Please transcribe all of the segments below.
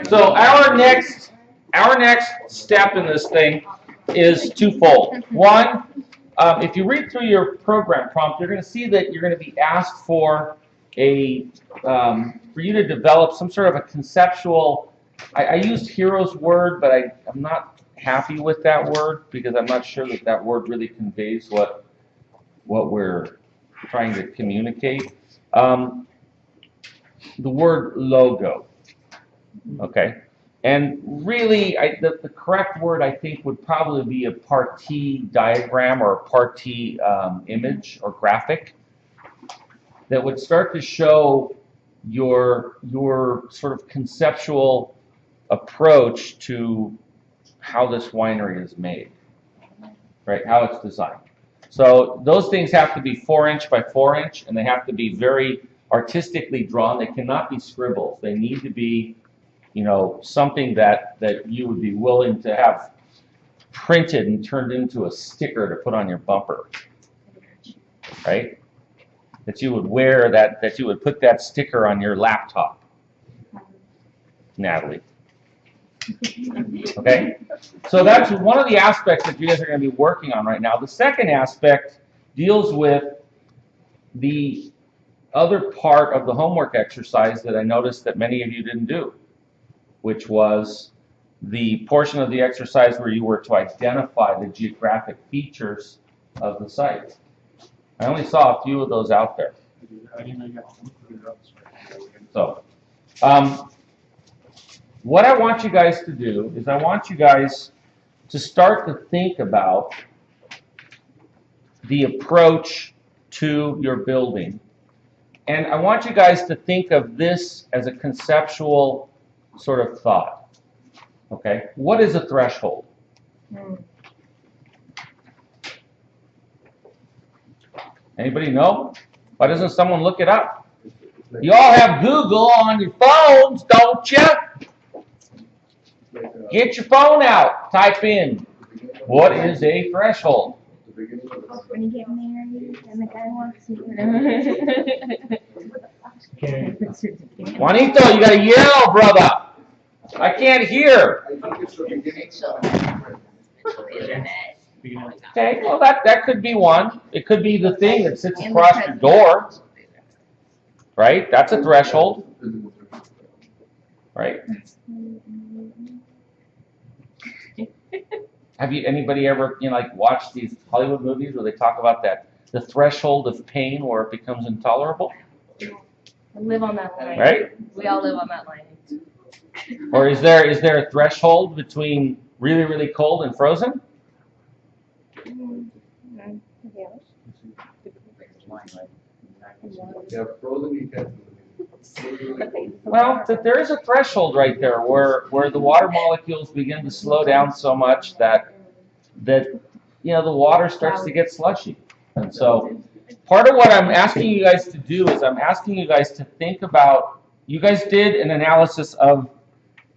So our next step in this thing is twofold. One, if you read through your program prompt, you're going to see that you're going to be asked for for you to develop some sort of a conceptual. I used hero's word, but I'm not happy with that word because I'm not sure that that word really conveys what we're trying to communicate. The word logo. Okay. And really, the correct word, I think, would probably be a parti diagram or a parti image or graphic that would start to show your sort of conceptual approach to how this winery is made, right? How it's designed. So those things have to be 4-inch by 4-inch, and they have to be very artistically drawn. They cannot be scribbles. They need to be, you know, something that you would be willing to have printed and turned into a sticker to put on your bumper, right? That you would wear, that you would put that sticker on your laptop, Natalie. Okay? So that's one of the aspects that you guys are going to be working on right now. The second aspect deals with the other part of the homework exercise that I noticed that many of you didn't do, which was the portion of the exercise where you were to identify the geographic features of the site. I only saw a few of those out there. So, what I want you guys to do is I want you guys to start to think about the approach to your building. And I want you guys to think of this as a conceptual sort of thought. Okay? What is a threshold? Anybody know? Why doesn't someone look it up? You all have Google on your phones, don't you? Get your phone out. Type in, what is a threshold? When you get married and the guy walks in. Juanito, you gotta yell, brother. I can't hear. Okay, well that could be one. It could be the thing that sits across your door. Right? That's a threshold. Right? Have anybody ever, like watched these Hollywood movies where they talk about the threshold of pain where it becomes intolerable? I live on that line. Right? We all live on that line. Or is there a threshold between really, really cold and frozen? Yeah, frozen you can. Well, there is a threshold right there where the water molecules begin to slow down so much that the water starts to get slushy. And so part of what I'm asking you guys to do is I'm asking you guys to think about, you guys did an analysis of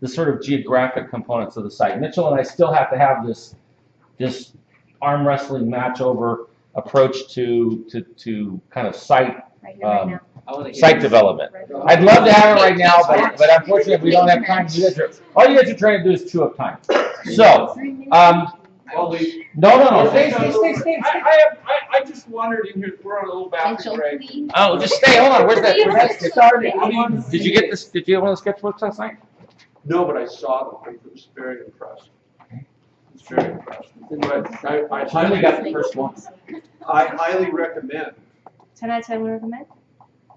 the sort of geographic components of the site. Mitchell and I still have to have this arm wrestling match over approach to kind of site site development. I'd love to have it right now, but unfortunately we don't have time. All you guys are trying to do is chew up time. So, no. Stay. I just wondered in here, we're on a little bathroom break. Oh, just stay. Hold on. Where's that? Did you get this? Did you have one of the sketchbooks last night? No, but I saw them. I was very impressed. It's very impressed. But I Finally got the first one. I highly recommend 10 out of 10 we recommend?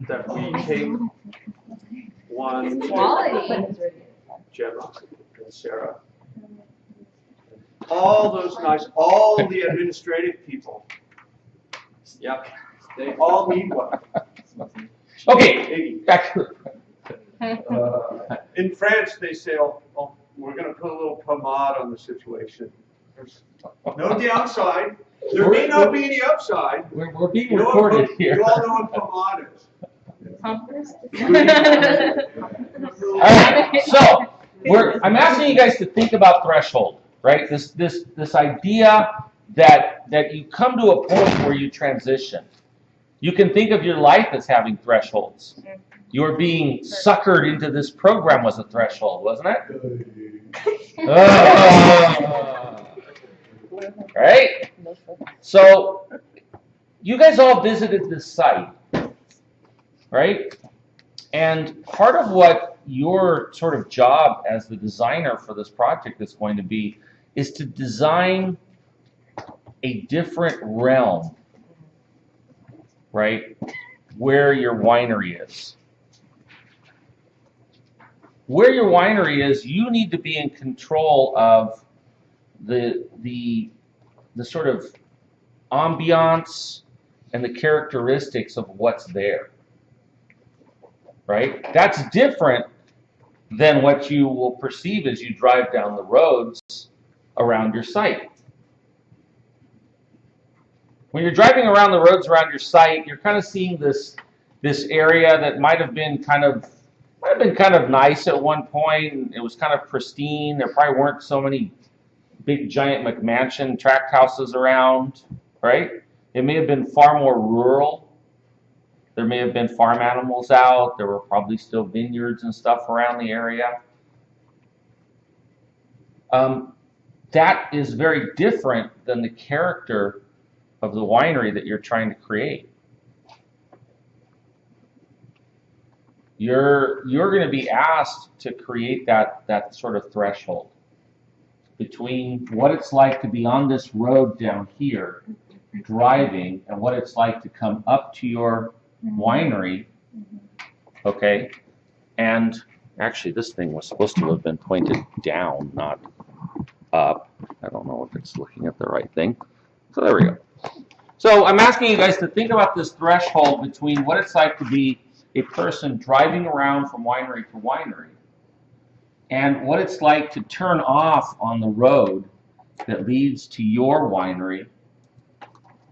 that we take one, Quality. Gemma and Sarah, all the administrative people. Yep, they all need one. Okay, back to In France, they say, oh, we're going to put a little pomade on the situation. There's no downside. There may not be any upside. We're being recorded here. You all know what pomade is. All right, so I'm asking you guys to think about threshold, right? This idea that you come to a point where you transition. You can think of your life as having thresholds. Your being suckered into this program was a threshold, wasn't it? Oh. Right? So, you guys all visited this site, right? And part of what your sort of job as the designer for this project is going to be is to design a different realm, right, where your winery is. Where your winery is, you need to be in control of the sort of ambiance and the characteristics of what's there, right? That's different than what you will perceive as you drive down the roads around your site. When you're driving around the roads around your site, you're kind of seeing this area that might have been kind of nice at one point. It was kind of pristine. There probably weren't so many big giant McMansion tract houses around, right? It may have been far more rural. There may have been farm animals out. There were probably still vineyards and stuff around the area. That is very different than the character of the winery that you're trying to create. You're going to be asked to create that sort of threshold between what it's like to be on this road down here driving and what it's like to come up to your winery, okay? And actually this thing was supposed to have been pointed down, not up. I don't know if it's looking at the right thing. So there we go. So I'm asking you guys to think about this threshold between what it's like to be a person driving around from winery to winery and what it's like to turn off on the road that leads to your winery.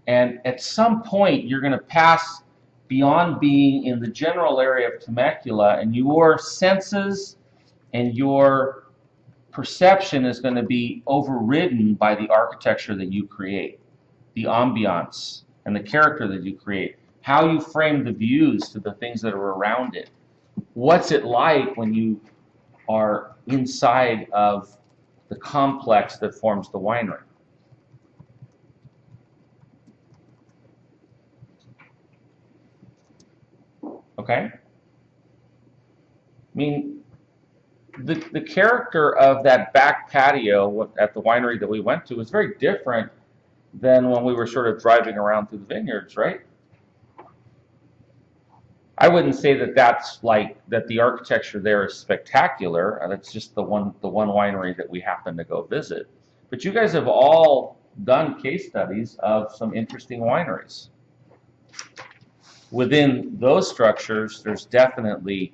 And at some point, you're going to pass beyond being in the general area of Temecula, and your senses and your perception is going to be overridden by the architecture that you create, the ambiance and the character that you create, how you frame the views to the things that are around it. What's it like when you are inside of the complex that forms the winery? Okay? I mean, the character of that back patio at the winery that we went to was very different than when we were sort of driving around through the vineyards, right? I wouldn't say that that's like that the architecture there is spectacular. That's just the one winery that we happened to go visit. But you guys have all done case studies of some interesting wineries. Within those structures, there's definitely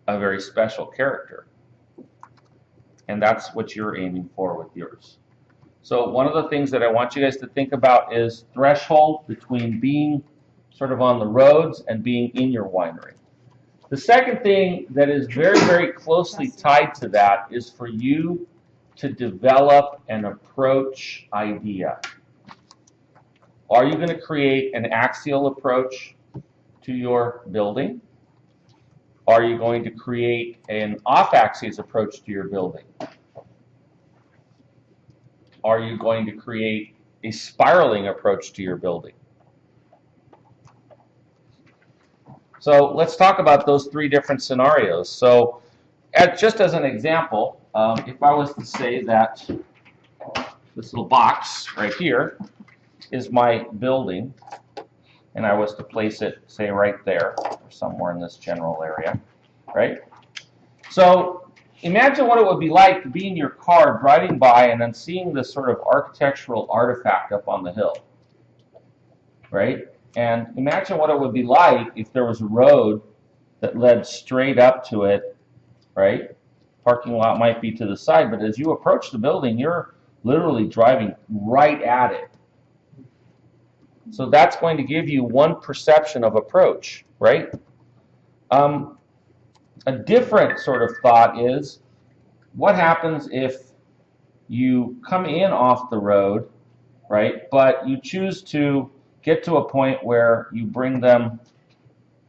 a very special character. And that's what you're aiming for with yours. So one of the things that I want you guys to think about is threshold between being sort of on the roads and being in your winery. The second thing that is very, very closely tied to that is for you to develop an approach idea. Are you going to create an axial approach to your building? Are you going to create an off-axis approach to your building? Are you going to create a spiraling approach to your building? So let's talk about those three different scenarios. So just as an example, if I was to say that this little box right here is my building, and I was to place it, say, right there, or somewhere in this general area, right? So imagine what it would be like to be in your car driving by and then seeing this sort of architectural artifact up on the hill, right? And imagine what it would be like if there was a road that led straight up to it, right? Parking lot might be to the side, but as you approach the building, you're literally driving right at it. So that's going to give you one perception of approach, right? A different sort of thought is, what happens if you come in off the road, right, but you choose to get to a point where you bring them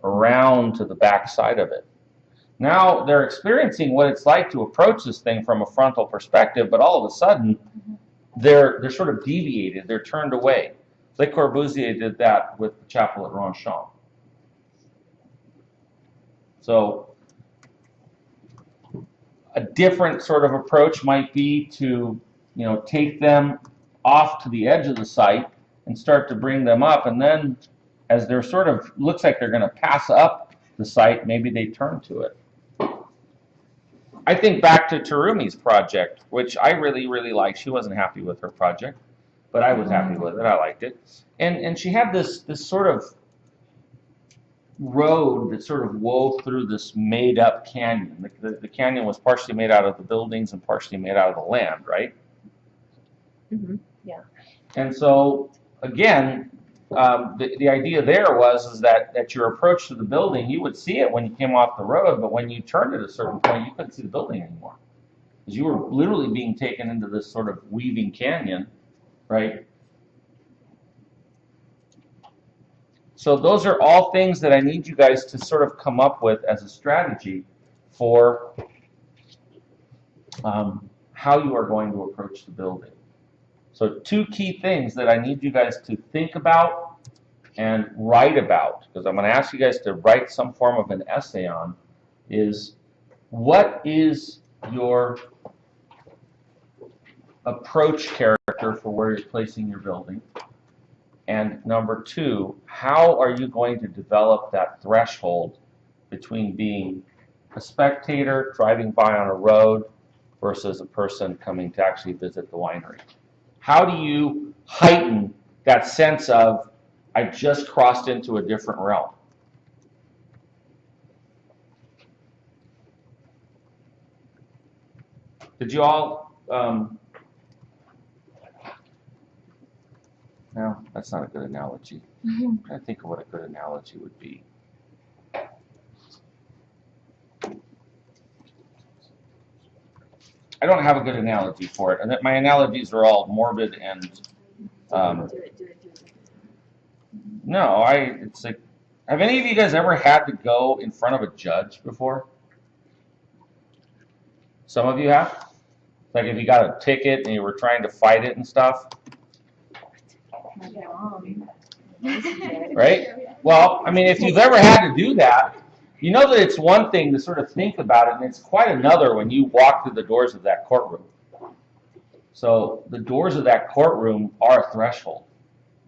around to the back side of it. Now they're experiencing what it's like to approach this thing from a frontal perspective, but all of a sudden they're sort of deviated, they're turned away. Le Corbusier did that with the chapel at Ronchamp. So a different sort of approach might be to, take them off to the edge of the site and start to bring them up, and then as they're sort of, looks like they're going to pass up the site, maybe they turn to it. I think back to Terumi's project, which I really, really liked. She wasn't happy with her project, but I was happy with it. I liked it. And she had this sort of road that sort of wove through this made-up canyon. The canyon was partially made out of the buildings and partially made out of the land, right? Mm-hmm. Yeah. And so, again, the idea there was that your approach to the building, you would see it when you came off the road, but when you turned at a certain point, you couldn't see the building anymore. Because you were literally being taken into this sort of weaving canyon, right? So those are all things that I need you guys to sort of come up with as a strategy for how you are going to approach the building. So 2 key things that I need you guys to think about and write about, because I'm going to ask you guys to write some form of an essay on, is what is your approach character for where you're placing your building? And number 2, how are you going to develop that threshold between being a spectator driving by on a road versus a person coming to actually visit the winery? How do you heighten that sense of, I just crossed into a different realm? Did you all, no, that's not a good analogy. I'm trying to think of what a good analogy would be. I don't have a good analogy for it, and that my analogies are all morbid and no, it's like, have any of you guys ever had to go in front of a judge before? Some of you have? Like if you got a ticket and you were trying to fight it and stuff? Right? Well, I mean, if you've ever had to do that, you know that it's one thing to sort of think about it, and it's quite another when you walk through the doors of that courtroom. So the doors of that courtroom are a threshold.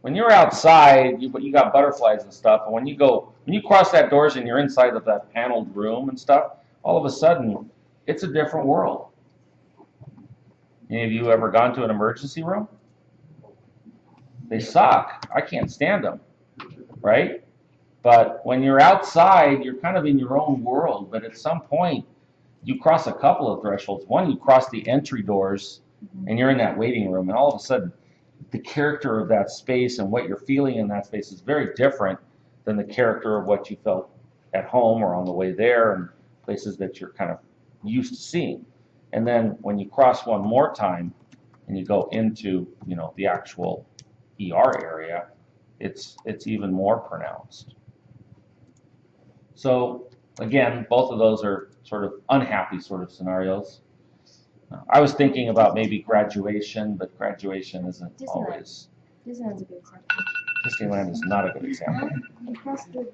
When you're outside, you got butterflies and stuff, and when you cross that doors and you're inside of that paneled room and stuff, all of a sudden, it's a different world. Any of you ever gone to an emergency room? They suck. I can't stand them, right? But when you're outside, you're kind of in your own world, but at some point, you cross a couple of thresholds. One, you cross the entry doors, and you're in that waiting room, and all of a sudden, the character of that space and what you're feeling in that space is very different than the character of what you felt at home or on the way there and places that you're kind of used to seeing. And then when you cross one more time and you go into, the actual ER area, it's even more pronounced. So again, both of those are sort of unhappy sort of scenarios. I was thinking about maybe graduation, but graduation isn't always. Disneyland's a good example. Disneyland is not a good example.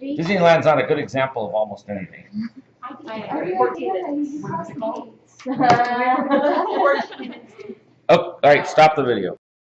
Disneyland's not a good example of almost anything. Oh, all right, stop the video.